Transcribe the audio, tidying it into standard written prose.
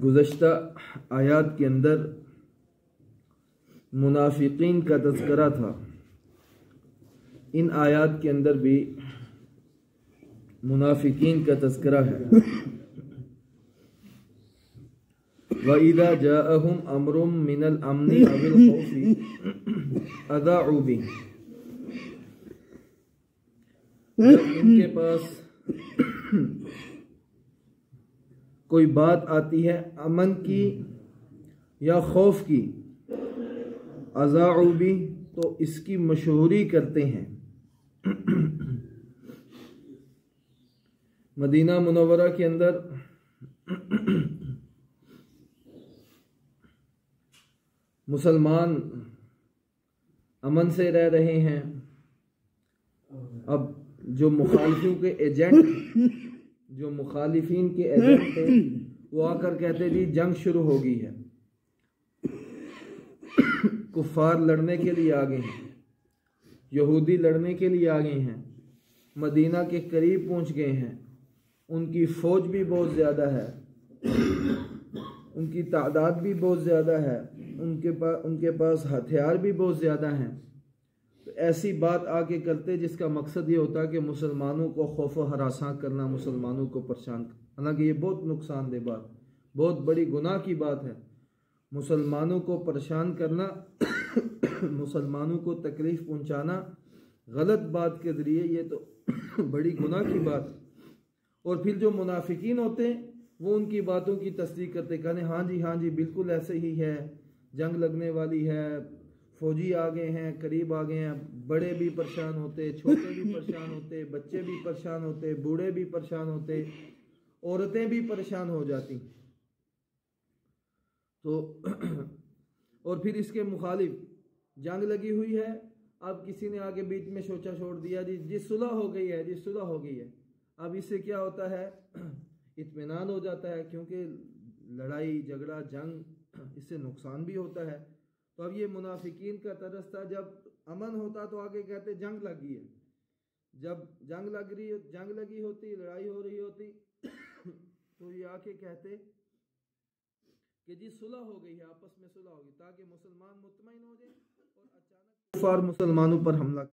गुज़श्ता आयात के अंदर मुनाफिकीन का तज़किरा था। इन आयात के अंदर भी मुनाफिकीन का तज़किरा है। वइज़ा जाअहुम अम्रुम मिनल अम्नि अविल खौफि अज़ाउ बिही, जब इनके पास कोई बात आती है अमन की या खौफ की, अज़ाउ बिही, तो इसकी मशहूरी करते हैं। मदीना मुनव्वरा के अंदर मुसलमान अमन से रह रहे हैं। अब जो मुखालिफों के एजेंट, जो मुखालिफिन के एजेंट थे, वो आकर कहते जी जंग शुरू हो गई है, कुफ्फार लड़ने के लिए आ गए हैं, यहूदी लड़ने के लिए आ गए हैं, मदीना के करीब पहुंच गए हैं, उनकी फ़ौज भी बहुत ज़्यादा है, उनकी तादाद भी बहुत ज़्यादा है, उनके पास हथियार भी बहुत ज़्यादा हैं। तो ऐसी बात आके करते जिसका मकसद ये होता कि मुसलमानों को खौफ व हरासा करना, मुसलमानों को परेशान करना। हालांकि ये बहुत नुकसानदेह बात, बहुत बड़ी गुनाह की बात है। मुसलमानों को परेशान करना, मुसलमानों को तकलीफ़ पहुंचाना गलत बात के ज़रिए, ये तो बड़ी गुनाह की बात। और फिर जो मुनाफिकीन होते हैं वो उनकी बातों की तस्दीक करते, कहने हाँ जी बिल्कुल ऐसे ही है, जंग लगने वाली है, फौजी आ गए हैं, करीब आ गए हैं। बड़े भी परेशान होते, छोटे भी परेशान होते, बच्चे भी परेशान होते, बूढ़े भी परेशान होते, औरतें भी परेशान हो जाती। तो और फिर इसके मुखालिफ जंग लगी हुई है, अब किसी ने आगे बीच में सोचा छोड़ दिया जी सुलह हो गई है, जी सुलह हो गई है। अब इससे क्या होता है, इत्मीनान हो जाता है, क्योंकि लड़ाई झगड़ा जंग इससे नुकसान भी होता है। तो अब ये मुनाफिकीन का तरस था, जब अमन होता तो आगे कहते जंग लगी है, जब जंग लगी होती, लड़ाई हो रही होती तो ये आके कहते कि जी सुलह हो गई है, आपस में सुलह होगी, ताकि मुसलमान मुतमईन हो जाए और अचानक कुफार मुसलमानों पर हमला